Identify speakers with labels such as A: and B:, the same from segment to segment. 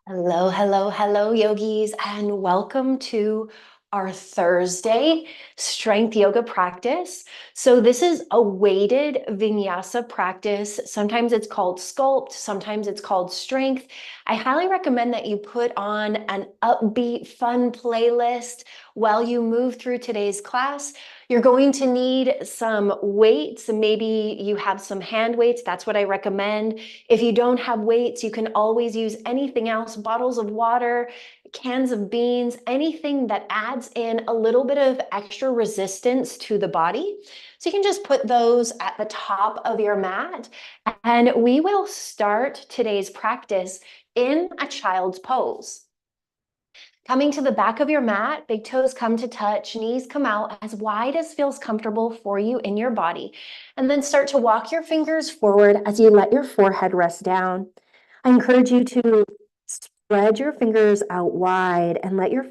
A: Hello, hello, hello, yogis, and welcome to our Thursday strength yoga practice. So this is a weighted vinyasa practice. Sometimes it's called sculpt, sometimes it's called strength. I highly recommend that you put on an upbeat, fun playlist while you move through today's class. You're going to need some weights. Maybe you have some hand weights. That's what I recommend. If you don't have weights, you can always use anything else, bottles of water, cans of beans, anything that adds in a little bit of extra resistance to the body. So you can just put those at the top of your mat, and we will start today's practice in a child's pose. Coming to the back of your mat, big toes come to touch, knees come out as wide as feels comfortable for you in your body. And then start to walk your fingers forward as you let your forehead rest down. I encourage you to spread your fingers out wide and let your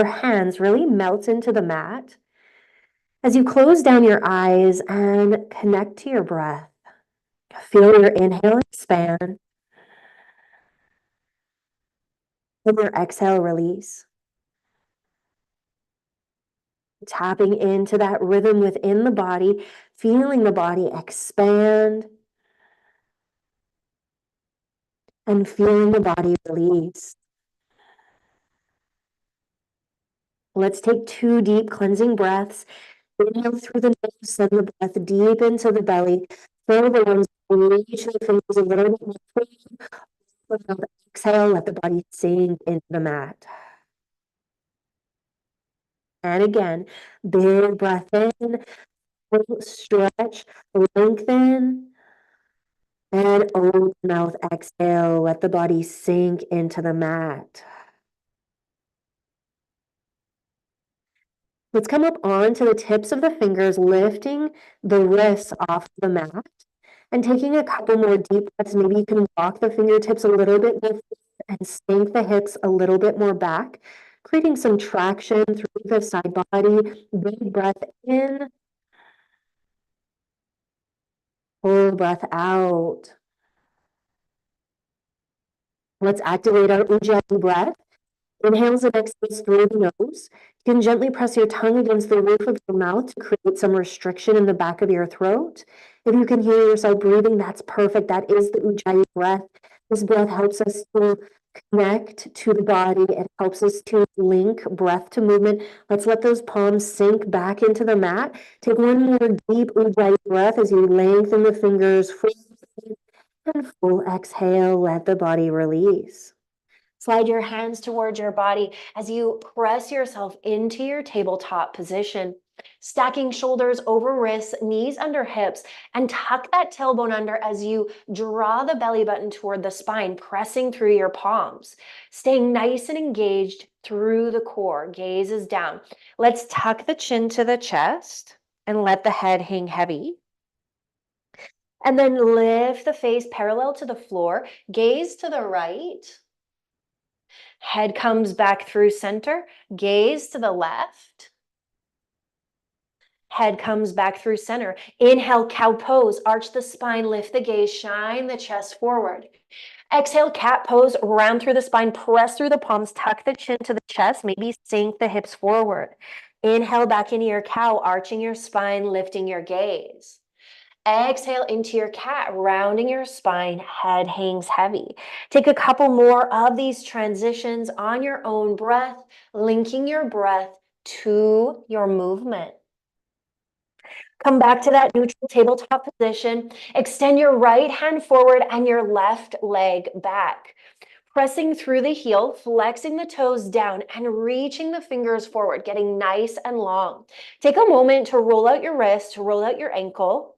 A: hands really melt into the mat. As you close down your eyes and connect to your breath, feel your inhale expand and your exhale release. Tapping into that rhythm within the body, feeling the body expand and feeling the body release. Let's take 2 deep cleansing breaths. Inhale through the nose, send the breath deep into the belly. Fill the lungs, reach the fingers a little bit more. Exhale, let the body sink into the mat. And again, big breath in, stretch, lengthen. And open mouth, exhale, let the body sink into the mat. Let's come up onto the tips of the fingers, lifting the wrists off the mat and taking a couple more deep breaths. Maybe you can walk the fingertips a little bit more and sink the hips a little bit more back, creating some traction through the side body. Big breath in, full breath out. Let's activate our Ujjayi breath. Inhales and exhales through the nose. You can gently press your tongue against the roof of your mouth to create some restriction in the back of your throat. If you can hear yourself breathing, that's perfect. That is the Ujjayi breath. This breath helps us to connect to the body. It helps us to link breath to movement. Let's let those palms sink back into the mat. Take one more deep Ujjayi breath as you lengthen the fingers. And full exhale, let the body release. Slide your hands towards your body as you press yourself into your tabletop position. Stacking shoulders over wrists, knees under hips, and tuck that tailbone under as you draw the belly button toward the spine, pressing through your palms. Staying nice and engaged through the core. Gaze is down. Let's tuck the chin to the chest and let the head hang heavy. And then lift the face parallel to the floor. Gaze to the right. Head comes back through center, gaze to the left. Head comes back through center. Inhale, cow pose, arch the spine, lift the gaze, shine the chest forward. Exhale, cat pose, round through the spine, press through the palms, tuck the chin to the chest, maybe sink the hips forward. Inhale back into your cow, arching your spine, lifting your gaze. Exhale into your cat, rounding your spine, head hangs heavy. Take a couple more of these transitions on your own breath, linking your breath to your movement. Come back to that neutral tabletop position. Extend your right hand forward and your left leg back. Pressing through the heel, flexing the toes down and reaching the fingers forward, getting nice and long. Take a moment to roll out your wrist, to roll out your ankle.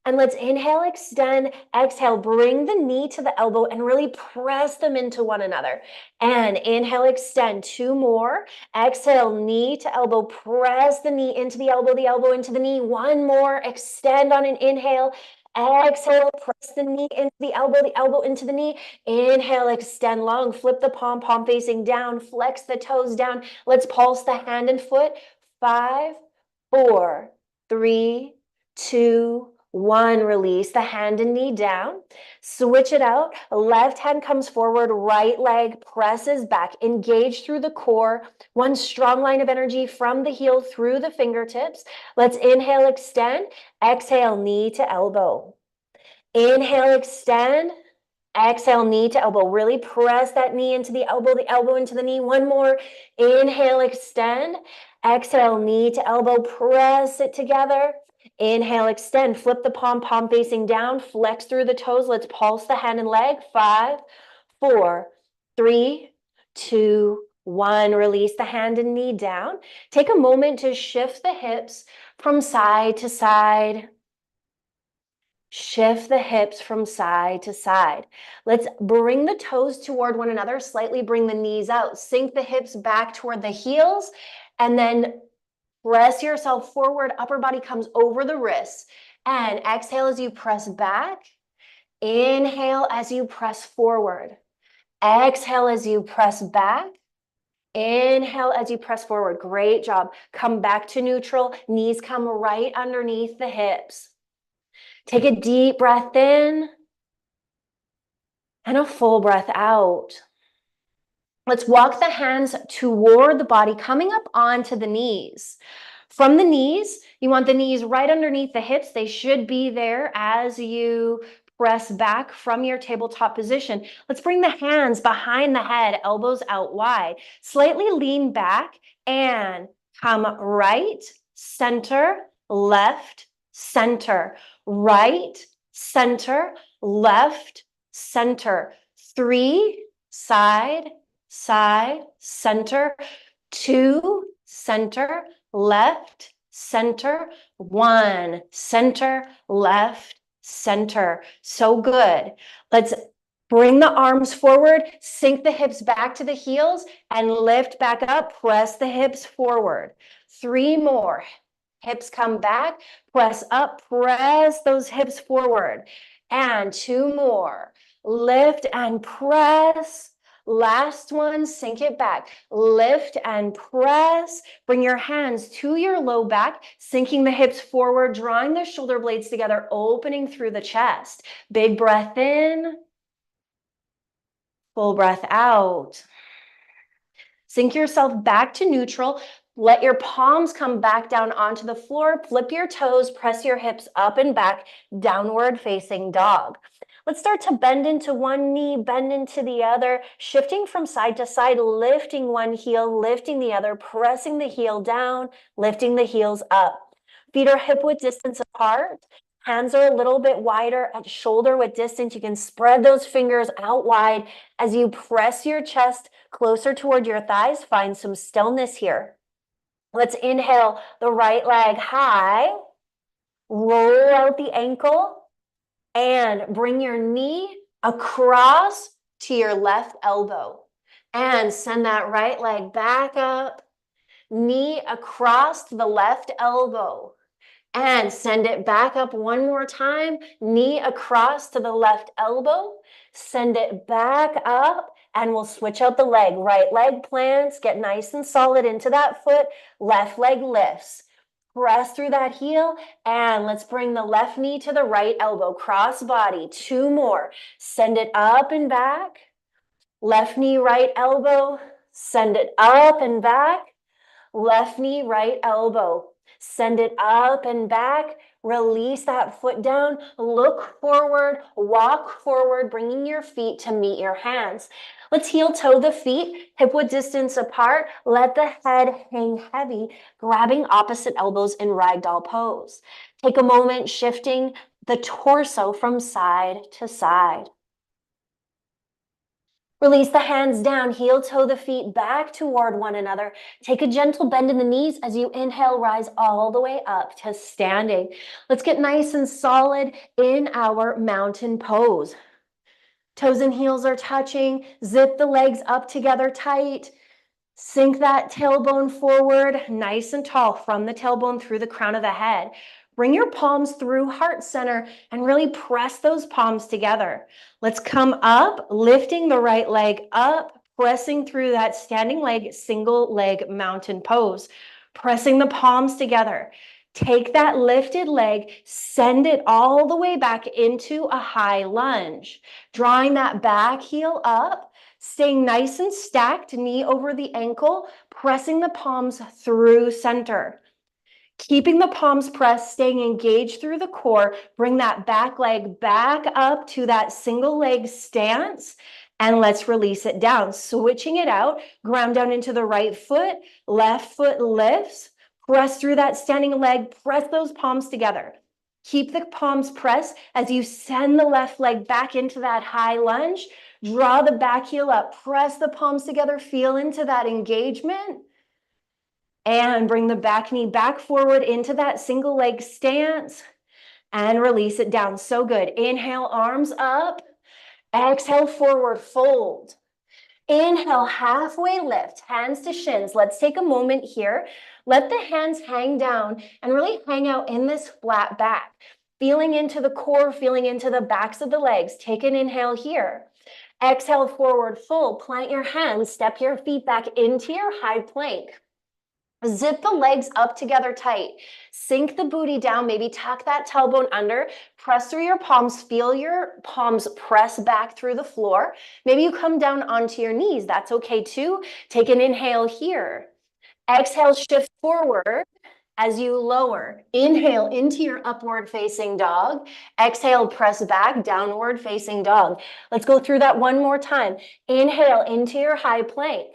A: And let's inhale, extend, exhale, bring the knee to the elbow and really press them into one another. And inhale, extend, 2 more. Exhale, knee to elbow, press the knee into the elbow into the knee. 1 more, extend on an inhale. Exhale, press the knee into the elbow into the knee. Inhale, extend long, flip the palm, palm facing down, flex the toes down. Let's pulse the hand and foot. 5, 4, 3, 2, 1, release the hand and knee down. Switch it out. Left hand comes forward, right leg presses back. Engage through the core. One strong line of energy from the heel through the fingertips. Let's inhale, extend. Exhale, knee to elbow. Inhale, extend. Exhale, knee to elbow. Really press that knee into the elbow into the knee. One more. Inhale, extend. Exhale, knee to elbow. Press it together. Inhale, extend. Flip the palm, palm facing down. Flex through the toes. Let's pulse the hand and leg. 5, 4, 3, 2, 1. Release the hand and knee down. Take a moment to shift the hips from side to side. Shift the hips from side to side. Let's bring the toes toward one another, slightly bring the knees out, sink the hips back toward the heels, and then press yourself forward. Upper body comes over the wrists. And exhale as you press back. Inhale as you press forward. Exhale as you press back. Inhale as you press forward. Great job. Come back to neutral. Knees come right underneath the hips. Take a deep breath in and a full breath out. Let's walk the hands toward the body, coming up onto the knees. From the knees, you want the knees right underneath the hips. They should be there as you press back from your tabletop position. Let's bring the hands behind the head, elbows out wide. Slightly lean back and come right, center, left, center, right, center, left, center. 3, side, side, center. 2, center, left, center. 1, center, left, center. So good. Let's bring the arms forward, sink the hips back to the heels, and lift back up. Press the hips forward. 3 more. Hips come back, press up, press those hips forward. And 2 more. Lift and press. Last one, sink it back. Lift and press. Bring your hands to your low back, sinking the hips forward, drawing the shoulder blades together, opening through the chest. Big breath in. Full breath out. Sink yourself back to neutral. Let your palms come back down onto the floor. Flip your toes, press your hips up and back, downward facing dog. Let's start to bend into one knee, bend into the other, shifting from side to side, lifting one heel, lifting the other, pressing the heel down, lifting the heels up. Feet are hip width distance apart. Hands are a little bit wider at shoulder width distance. You can spread those fingers out wide as you press your chest closer toward your thighs. Find some stillness here. Let's inhale the right leg high. Roll out the ankle and bring your knee across to your left elbow. And send that right leg back up. Knee across to the left elbow. And send it back up one more time. Knee across to the left elbow. Send it back up. And we'll switch out the leg. Right leg plants. Get nice and solid into that foot. Left leg lifts. Press through that heel. And let's bring the left knee to the right elbow. Cross body. 2 more. Send it up and back. Left knee, right elbow. Send it up and back. Left knee, right elbow. Send it up and back. Release that foot down. Look forward. Walk forward, bringing your feet to meet your hands. Let's heel toe the feet, hip width distance apart. Let the head hang heavy, grabbing opposite elbows in ragdoll pose. Take a moment shifting the torso from side to side. Release the hands down, heel toe the feet back toward one another. Take a gentle bend in the knees as you inhale, rise all the way up to standing. Let's get nice and solid in our mountain pose. Toes and heels are touching. Zip the legs up together tight. Sink that tailbone forward, nice and tall from the tailbone through the crown of the head. Bring your palms through heart center and really press those palms together. Let's come up, lifting the right leg up, pressing through that standing leg, single leg mountain pose. Pressing the palms together. Take that lifted leg, send it all the way back into a high lunge, drawing that back heel up, staying nice and stacked, knee over the ankle, pressing the palms through center. Keeping the palms pressed, staying engaged through the core, bring that back leg back up to that single leg stance, and let's release it down. Switching it out, ground down into the right foot, left foot lifts, press through that standing leg, press those palms together. Keep the palms pressed as you send the left leg back into that high lunge, draw the back heel up, press the palms together, feel into that engagement. And bring the back knee back forward into that single leg stance and release it down. So good. Inhale, arms up. Exhale, forward fold. Inhale, halfway lift, hands to shins. Let's take a moment here. Let the hands hang down and really hang out in this flat back. Feeling into the core, feeling into the backs of the legs. Take an inhale here. Exhale, forward fold. Plant your hands, step your feet back into your high plank. Zip the legs up together tight. Sink the booty down, maybe tuck that tailbone under. Press through your palms, feel your palms press back through the floor. Maybe you come down onto your knees, that's okay too. Take an inhale here. Exhale, shift forward as you lower. Inhale into your upward facing dog. Exhale, press back, downward facing dog. Let's go through that one more time. Inhale into your high plank.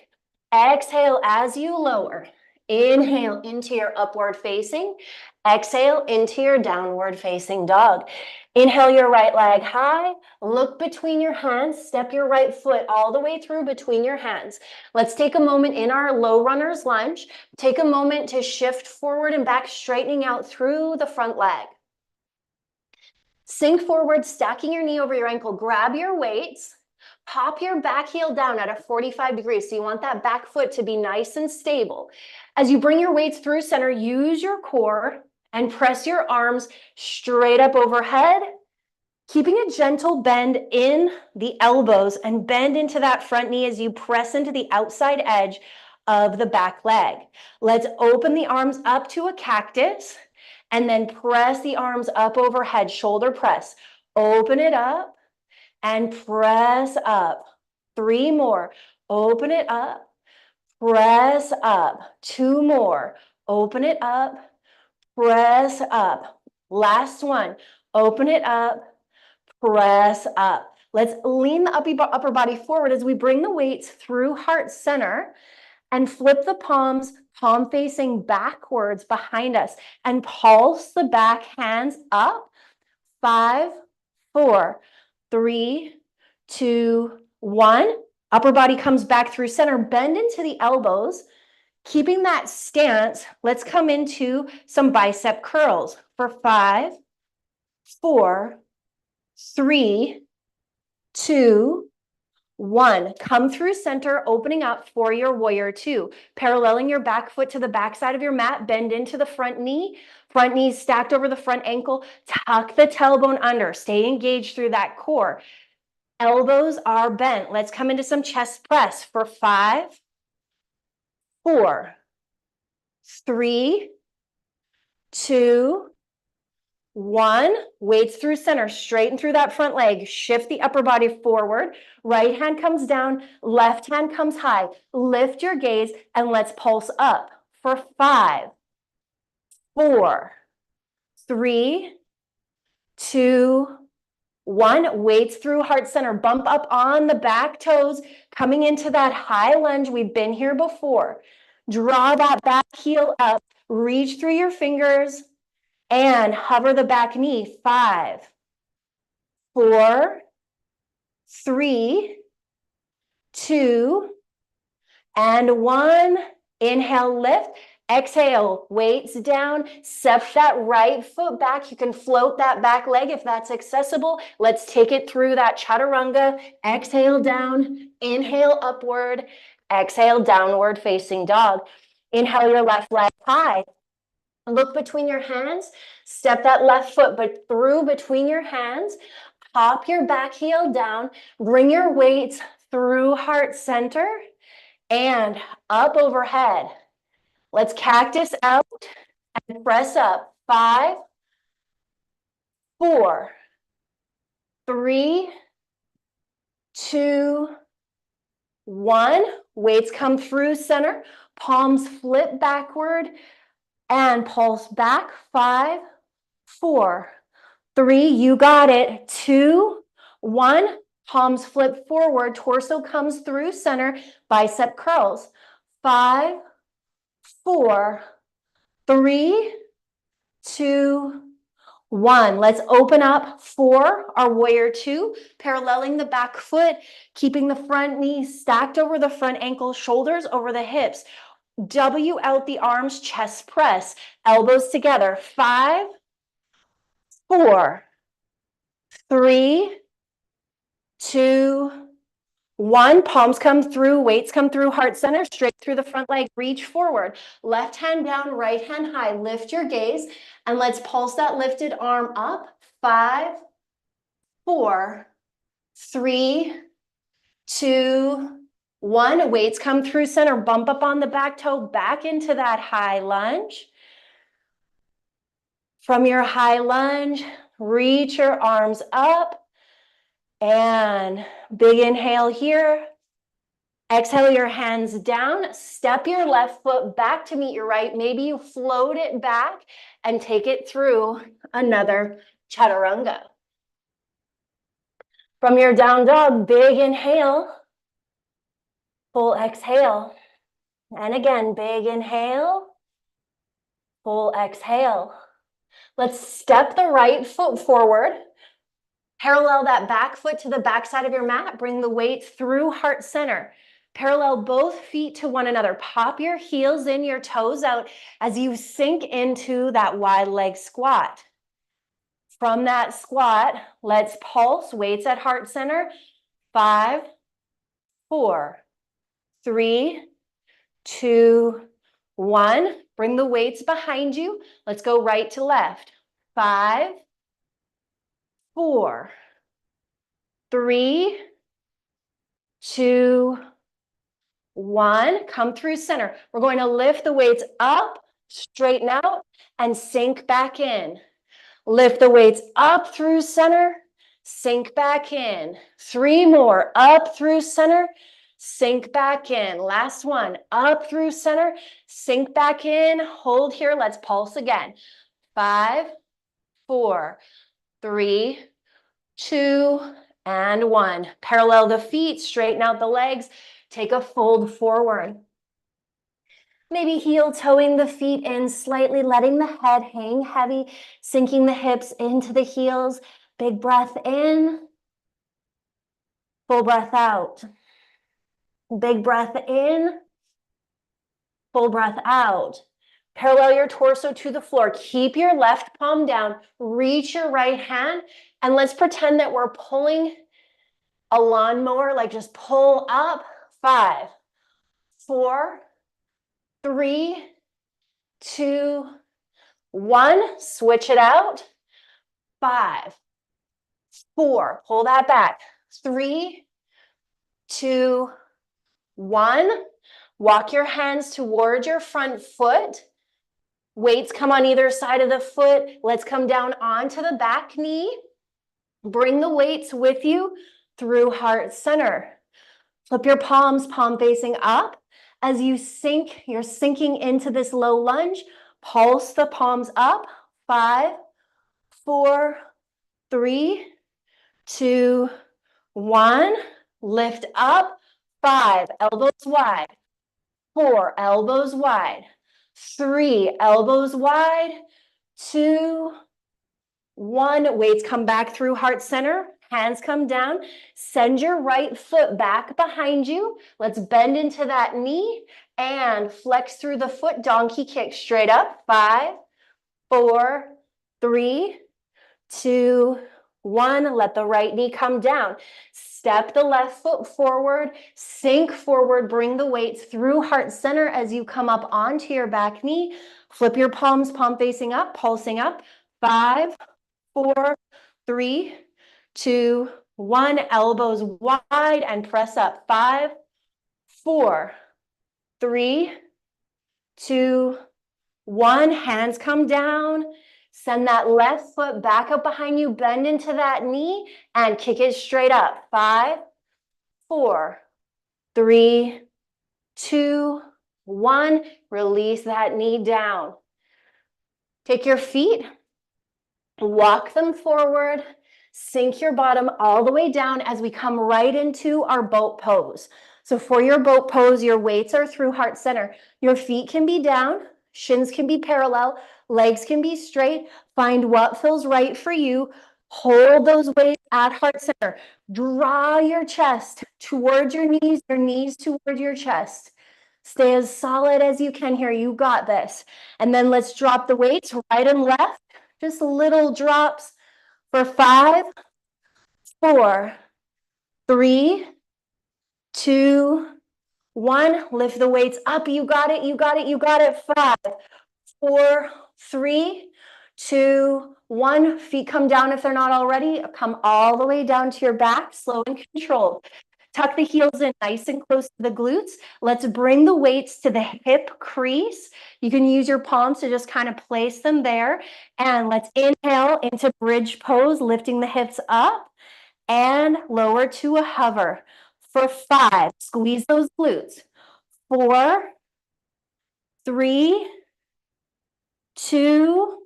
A: Exhale as you lower. Inhale into your upward facing. Exhale into your downward facing dog. Inhale your right leg high. Look between your hands. Step your right foot all the way through between your hands. Let's take a moment in our low runner's lunge. Take a moment to shift forward and back, straightening out through the front leg. Sink forward, stacking your knee over your ankle. Grab your weights. Pop your back heel down at a 45 degrees. So you want that back foot to be nice and stable. As you bring your weights through center, use your core and press your arms straight up overhead, keeping a gentle bend in the elbows and bend into that front knee as you press into the outside edge of the back leg. Let's open the arms up to a cactus and then press the arms up overhead, shoulder press. Open it up and press up. 3 more. Open it up. Press up. 2 more. Open it up. Press up. Last one. Open it up. Press up. Let's lean the upper body forward as we bring the weights through heart center and flip the palms, palm facing backwards behind us, and pulse the back hands up. 5, 4, 3, 2, 1. Upper body comes back through center. Bend into the elbows. Keeping that stance, let's come into some bicep curls for 5, 4, 3, 2, 1. Come through center, opening up for your warrior 2. Paralleling your back foot to the back side of your mat, bend into the front knee. Front knee stacked over the front ankle. Tuck the tailbone under. Stay engaged through that core. Elbows are bent. Let's come into some chest press for 5, 4, 3, 2, 1. Weights through center, straighten through that front leg. Shift the upper body forward. Right hand comes down, left hand comes high. Lift your gaze and let's pulse up for 5, 4, 3, 2, 1. Weights through heart center. Bump up on the back toes, coming into that high lunge. We've been here before. Draw that back heel up. Reach through your fingers and hover the back knee. 5, 4, 3, 2, and 1. Inhale, lift. Exhale, weights down. Step that right foot back. You can float that back leg if that's accessible. Let's take it through that chaturanga. Exhale down. Inhale upward. Exhale downward facing dog. Inhale your left leg high. Look between your hands. Step that left foot but through between your hands. Pop your back heel down. Bring your weights through heart center and up overhead. Let's cactus out and press up. 5, 4, 3, 2, 1. Weights come through center. Palms flip backward and pulse back. 5, 4, 3. You got it. 2, 1. Palms flip forward. Torso comes through center. Bicep curls. 5, 4, 3, 2, 1. Let's open up for our warrior 2, paralleling the back foot, keeping the front knee stacked over the front ankle, shoulders over the hips. W out the arms, chest press, elbows together. 5, 4, 3, 2, 1. Palms come through, weights come through, heart center, straight through the front leg, reach forward. Left hand down, right hand high. Lift your gaze, and let's pulse that lifted arm up. 5, 4, 3, 2, 1. Weights come through center, bump up on the back toe, back into that high lunge. From your high lunge, reach your arms up, and big inhale here. Exhale your hands down, step your left foot back to meet your right. Maybe you float it back and take it through another chaturanga. From your down dog, big inhale, full exhale. And again, big inhale, full exhale. Let's step the right foot forward. Parallel that back foot to the back side of your mat. Bring the weight through heart center. Parallel both feet to one another. Pop your heels in, your toes out as you sink into that wide leg squat. From that squat, let's pulse. Weights at heart center. 5, 4, 3, 2, 1. Bring the weights behind you. Let's go right to left. 5, 4, 3, 2, 1. Come through center. We're going to lift the weights up, straighten out, and sink back in. Lift the weights up through center, sink back in. 3 more. Up through center, sink back in. Last one. Up through center, sink back in. Hold here. Let's pulse again. 5, 4, 3, 2, and 1. Parallel the feet, straighten out the legs. Take a fold forward. Maybe heel toeing the feet in slightly, letting the head hang heavy, sinking the hips into the heels. Big breath in, full breath out. Big breath in, full breath out. Parallel your torso to the floor. Keep your left palm down, reach your right hand, and let's pretend that we're pulling a lawnmower, like just pull up. 5, 4, 3, 2, 1. Switch it out. 5, 4. Pull that back. 3, 2, 1. Walk your hands towards your front foot. Weights come on either side of the foot. Let's come down onto the back knee. Bring the weights with you through heart center. Flip your palms, palm facing up. As you sink, you're sinking into this low lunge. Pulse the palms up. 5, 4, 3, 2, 1. Lift up. 5, elbows wide. 4, elbows wide. 3, elbows wide. 2, 1. Weights come back through heart center. Hands come down. Send your right foot back behind you. Let's bend into that knee and flex through the foot. Donkey kick straight up. 5, 4, 3, 2, 1. Let the right knee come down. Step the left foot forward. Sink forward. Bring the weights through heart center as you come up onto your back knee. Flip your palms, palm facing up, pulsing up. 5, 4, 3, 2, 1. Elbows wide and press up. 5, 4, 3, 2, 1. Hands come down. Send that left foot back up behind you, bend into that knee, and kick it straight up. 5, 4, 3, 2, 1. Release that knee down. Take your feet, walk them forward, sink your bottom all the way down as we come right into our boat pose. So for your boat pose, your weights are through heart center. Your feet can be down, shins can be parallel, legs can be straight. Find what feels right for you. Hold those weights at heart center. Draw your chest towards your knees toward your chest. Stay as solid as you can here. You got this. And then let's drop the weights right and left. Just little drops for 5, 4, 3, 2, 1. Lift the weights up. You got it. You got it. You got it. 5, 4, 3, 2, 1. Feet come down if they're not already. Come all the way down to your back, slow and controlled. Tuck the heels in nice and close to the glutes. Let's bring the weights to the hip crease. You can use your palms to just kind of place them there. And let's inhale into bridge pose, lifting the hips up and lower to a hover. For 5, squeeze those glutes. 4, 3, 2,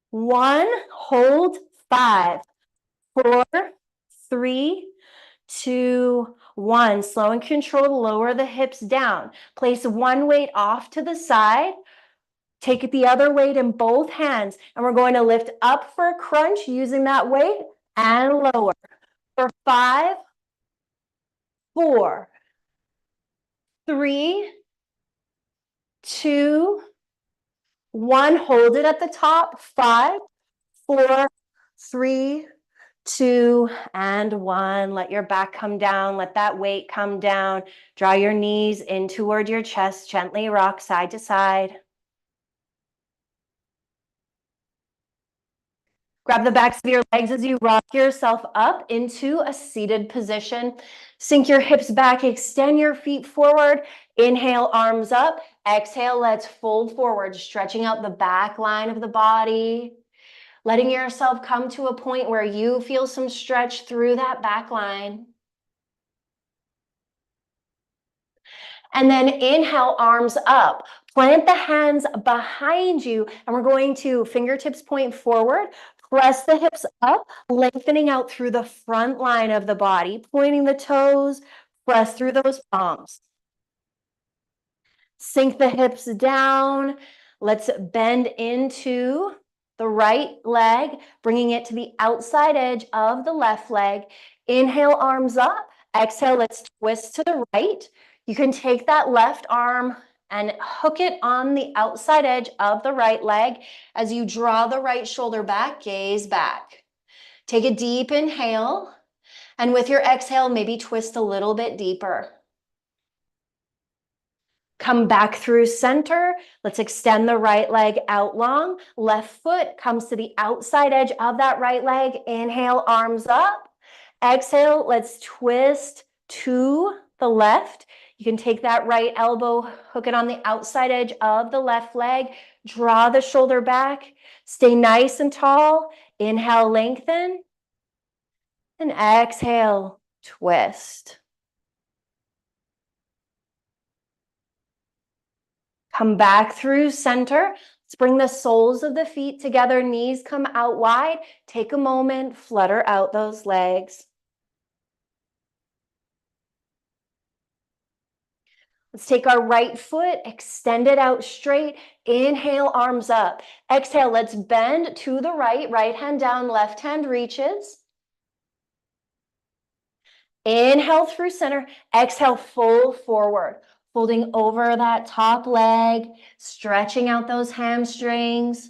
A: 1. Hold. 5, 4, 3, 2, 1. Slow and controlled. Lower the hips down. Place one weight off to the side. Take the other weight in both hands. And we're going to lift up for a crunch using that weight and lower. For 5, 4, 3, 2, 1. Hold it at the top. 5, 4, 3, 2, and 1. Let your back come down. Let that weight come down. Draw your knees in toward your chest. Gently rock side to side. Grab the backs of your legs as you rock yourself up into a seated position. Sink your hips back. Extend your feet forward. Inhale, arms up. Exhale, let's fold forward, stretching out the back line of the body. Letting yourself come to a point where you feel some stretch through that back line. And then inhale, arms up. Plant the hands behind you, and we're going to fingertips point forward. Press the hips up, lengthening out through the front line of the body, pointing the toes. Press through those palms. Sink the hips down. Let's bend into the right leg, bringing it to the outside edge of the left leg. Inhale, arms up. Exhale, let's twist to the right. You can take that left arm and hook it on the outside edge of the right leg as you draw the right shoulder back, gaze back. Take a deep inhale, and with your exhale, maybe twist a little bit deeper. Come back through center. Let's extend the right leg out long. Left foot comes to the outside edge of that right leg. Inhale, arms up. Exhale, let's twist to the left. You can take that right elbow, hook it on the outside edge of the left leg. Draw the shoulder back. Stay nice and tall. Inhale, lengthen. And exhale, twist. Come back through center. Let's bring the soles of the feet together. Knees come out wide. Take a moment, flutter out those legs. Let's take our right foot, extend it out straight. Inhale, arms up. Exhale, let's bend to the right. Right hand down, left hand reaches. Inhale through center. Exhale, fold forward. Folding over that top leg, stretching out those hamstrings.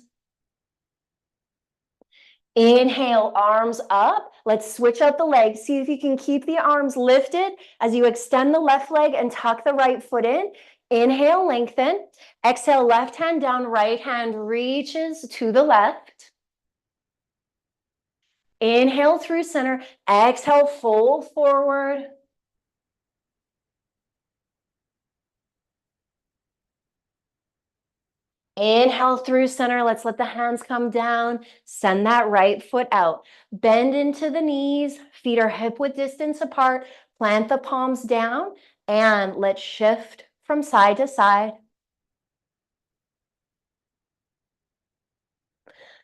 A: Inhale, arms up. Let's switch out the legs. See if you can keep the arms lifted as you extend the left leg and tuck the right foot in. Inhale, lengthen. Exhale, left hand down, right hand reaches to the left. Inhale through center. Exhale, fold forward. Inhale through center. Let's let the hands come down. Send that right foot out. Bend into the knees. Feet are hip width distance apart. Plant the palms down and let's shift from side to side.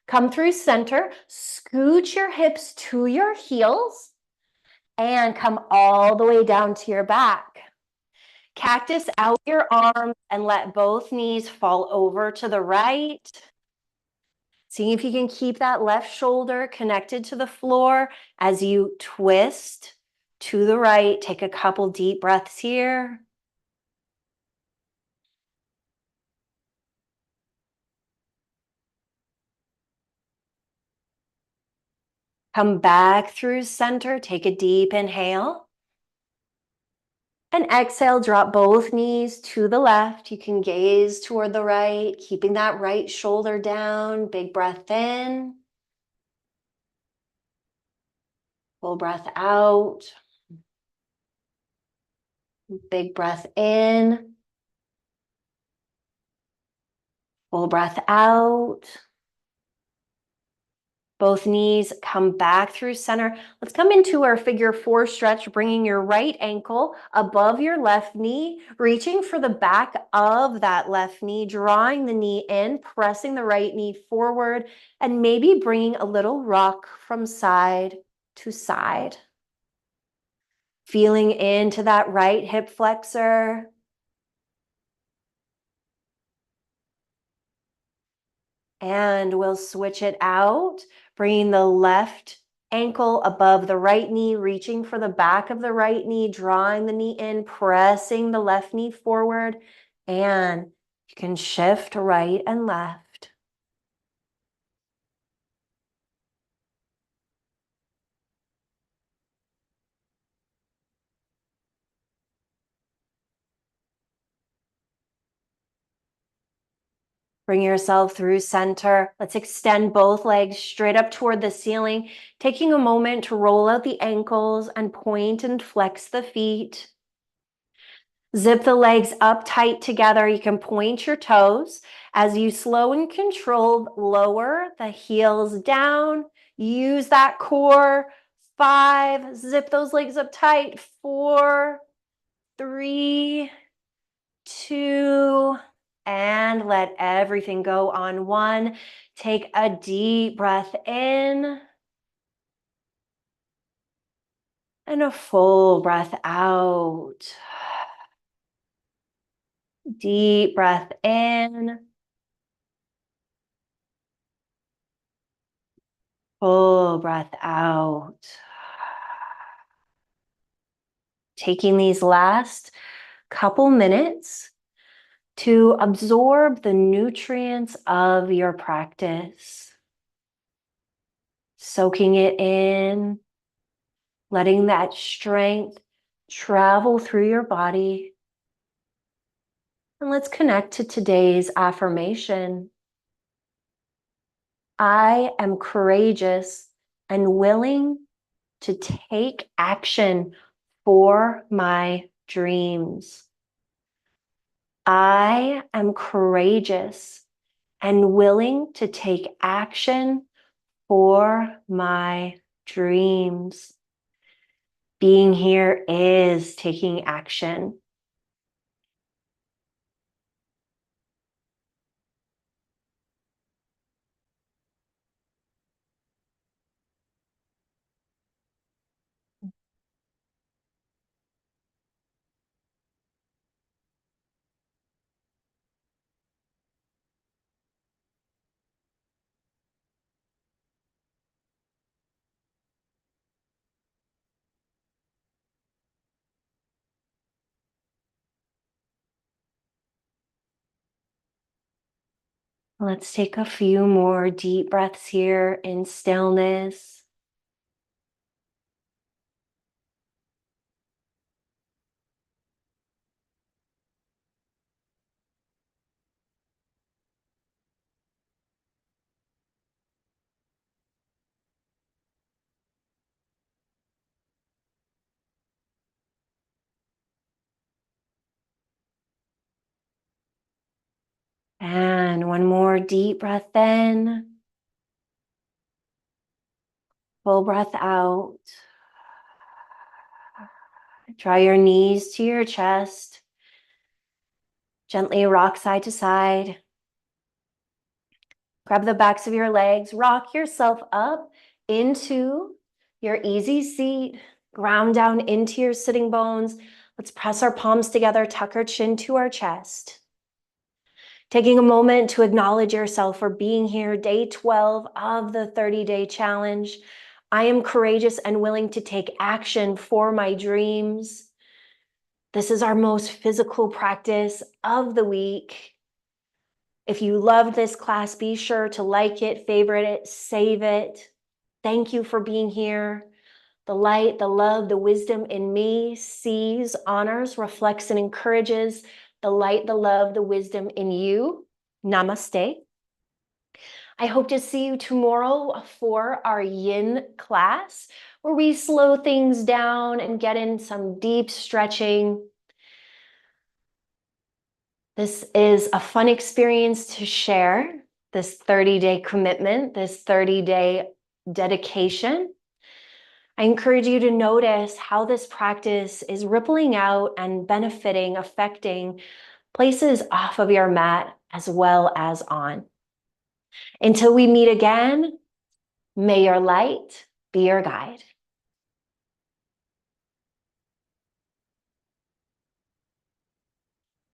A: Come through center. Scooch your hips to your heels and come all the way down to your back. Cactus out your arms and let both knees fall over to the right. See if you can keep that left shoulder connected to the floor as you twist to the right. Take a couple deep breaths here. Come back through center. Take a deep inhale. And exhale, drop both knees to the left. You can gaze toward the right, keeping that right shoulder down. Big breath in. Full breath out. Big breath in. Full breath out. Both knees come back through center. Let's come into our figure four stretch, bringing your right ankle above your left knee, reaching for the back of that left knee, drawing the knee in, pressing the right knee forward, and maybe bringing a little rock from side to side. Feeling into that right hip flexor. And we'll switch it out, bringing the left ankle above the right knee, reaching for the back of the right knee, drawing the knee in, pressing the left knee forward, and you can shift right and left. Bring yourself through center. Let's extend both legs straight up toward the ceiling, taking a moment to roll out the ankles and point and flex the feet. Zip the legs up tight together. You can point your toes. As you slow and controlled, lower the heels down. Use that core. 5, zip those legs up tight. 4, 3, 2, and let everything go on 1. Take a deep breath in and a full breath out. Deep breath in. Full breath out. Taking these last couple minutes to absorb the nutrients of your practice. Soaking it in, letting that strength travel through your body. And let's connect to today's affirmation. I am courageous and willing to take action for my dreams. I am courageous and willing to take action for my dreams. Being here is taking action. Let's take a few more deep breaths here in stillness. And one more deep breath in. Full breath out. Draw your knees to your chest. Gently rock side to side. Grab the backs of your legs. Rock yourself up into your easy seat. Ground down into your sitting bones. Let's press our palms together, tuck our chin to our chest. Taking a moment to acknowledge yourself for being here, day 12 of the 30-day challenge. I am courageous and willing to take action for my dreams. This is our most physical practice of the week. If you loved this class, be sure to like it, favorite it, save it. Thank you for being here. The light, the love, the wisdom in me sees, honors, reflects, and encourages the light, the love, the wisdom in you. Namaste. I hope to see you tomorrow for our yin class, where we slow things down and get in some deep stretching. This is a fun experience to share, this 30-day commitment, this 30-day dedication. I encourage you to notice how this practice is rippling out and benefiting, affecting places off of your mat as well as on. Until we meet again, may your light be your guide.